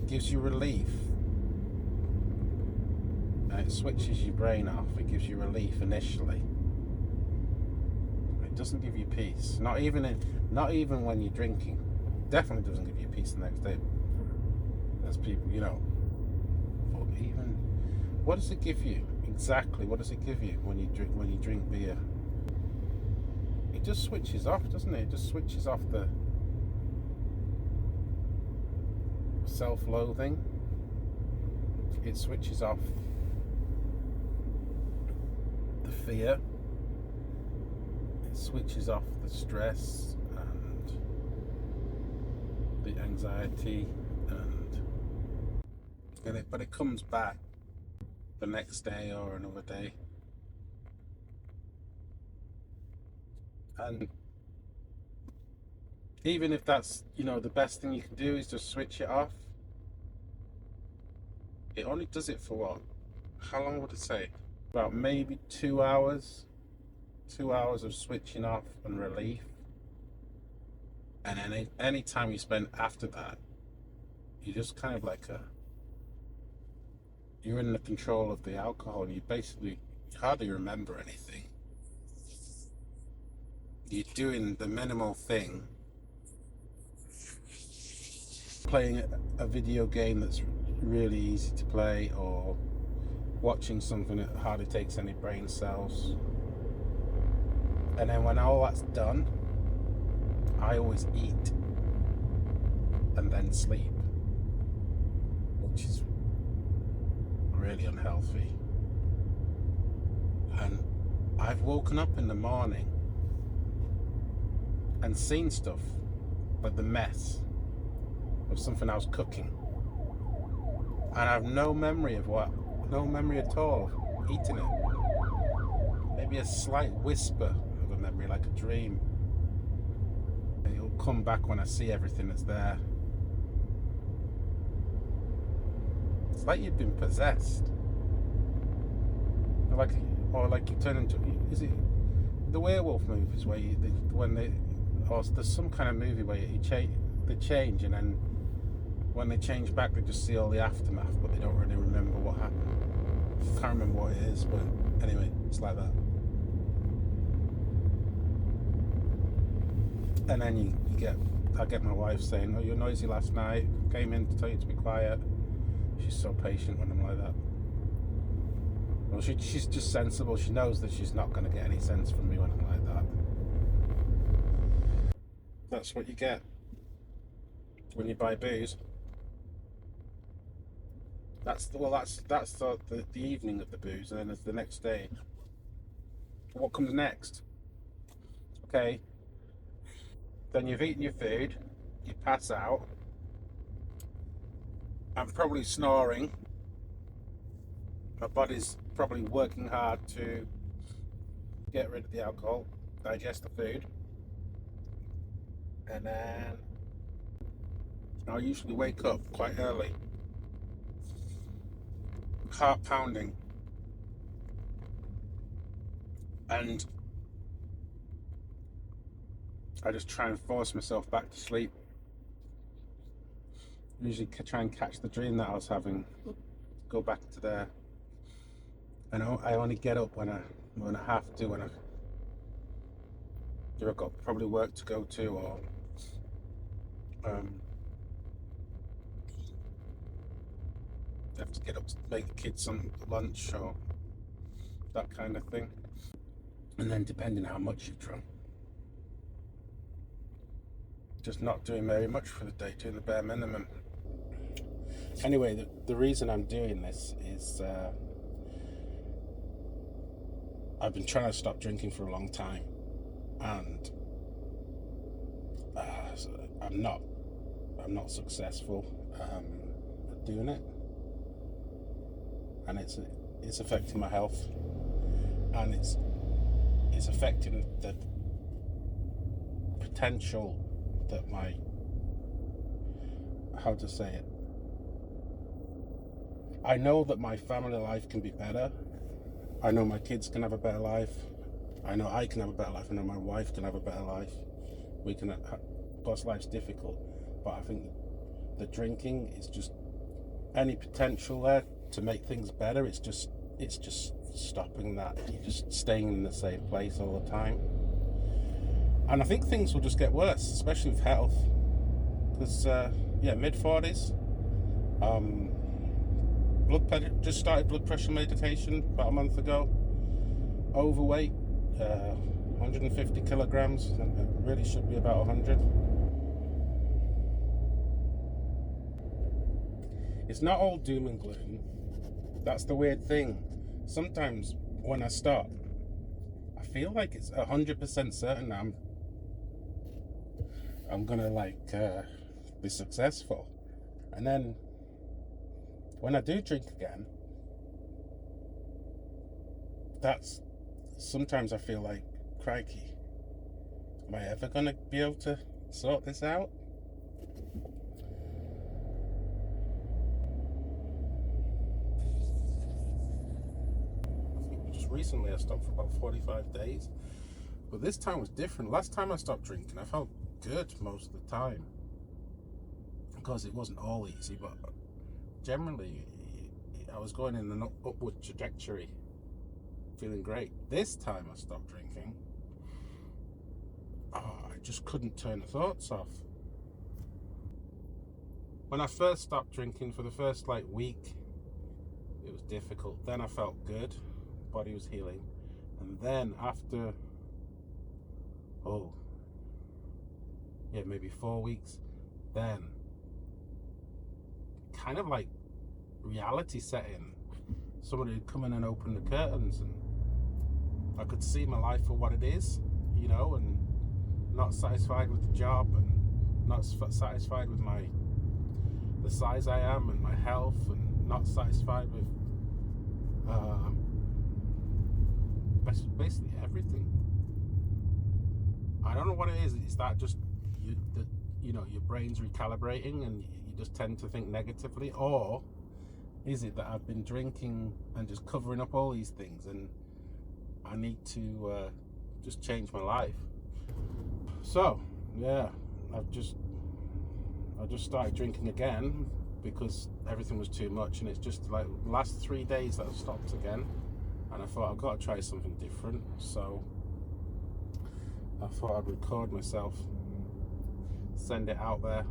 gives you relief. And it switches your brain off. It gives you relief initially. It doesn't give you peace. Not even when you're drinking. Definitely doesn't give you peace the next day. There's people, But even, what does it give you? Exactly. What does it give you when you drink beer? It just switches off, doesn't it? It just switches off the self-loathing. It switches off the fear. It switches off the stress and the anxiety, but it comes back the next day or another day. And even if that's, the best thing you can do is just switch it off, it only does it for what? How long would it say? About maybe 2 hours. 2 hours of switching off and relief. And any time you spend after that, you're just kind of like you're in the control of the alcohol, and you basically hardly remember anything. You're doing the minimal thing, playing a video game that's really easy to play, or watching something that hardly takes any brain cells. And then when all that's done, I always eat and then sleep, which is really unhealthy. And I've woken up in the morning and seen stuff, like the mess of something I was cooking, and I have no memory at all of eating it. Maybe a slight whisper of a memory, like a dream. And it'll come back when I see everything that's there. It's like you've been possessed, or like you turn into. Is it the werewolf movies where or there's some kind of movie where they change, and then when they change back, they just see all the aftermath, but they don't really remember what happened. I can't remember what it is, but anyway, it's like that. And then I get my wife saying, "Oh, you were noisy last night. Came in to tell you to be quiet." She's so patient when I'm like that. Well, she's just sensible. She knows that she's not going to get any sense from me when I'm like that. That's what you get when you buy booze. That's the evening of the booze, and then it's the next day. What comes next? Okay. Then you've eaten your food, you pass out. I'm probably snoring. My body's probably working hard to get rid of the alcohol, digest the food. And then I usually wake up quite early. Heart pounding. And I just try and force myself back to sleep. Usually try and catch the dream that I was having, go back to there. And I only get up when I have to, if I've got probably work to go to, or have to get up to make the kids some lunch or that kind of thing. And then depending how much you've drunk, just not doing very much for the day, doing the bare minimum. Anyway, the reason I'm doing this is I've been trying to stop drinking for a long time, and I'm not successful at doing it, and it's affecting my health, and it's affecting the potential that how to say it. I know that my family life can be better. I know my kids can have a better life. I know I can have a better life. I know my wife can have a better life. We can, plus life's difficult, but I think the drinking is just any potential there to make things better. It's just stopping that. You're just staying in the same place all the time, and I think things will just get worse, especially with health. Because mid-40s, just started blood pressure medication about a month ago. Overweight, 150 kilograms, and it really should be about 100. It's not all doom and gloom. That's the weird thing. Sometimes when I stop, I feel like it's 100% certain I'm gonna be successful, and then when I do drink again, that's sometimes I feel like, crikey, am I ever gonna be able to sort this out? I think just recently I stopped for about 45 days, but this time was different. Last time I stopped drinking, I felt good most of the time. Of course, it wasn't all easy, but generally I was going in an upward trajectory, feeling great. This time I stopped drinking, I just couldn't turn the thoughts off. When I first stopped drinking, for the first week, it was difficult. Then I felt good, body was healing, and then after maybe 4 weeks, then kind of like reality set in. Somebody would come in and open the curtains, and I could see my life for what it is, and not satisfied with the job, and not satisfied with the size I am and my health, and not satisfied with basically everything. I don't know what it is. Is that just your brain's recalibrating and you just tend to think negatively, or is it that I've been drinking and just covering up all these things, and I need to just change my life? So I just started drinking again because everything was too much, and it's just like the last 3 days that I've stopped again, and I thought I've got to try something different. So I thought I'd record myself, send it out there,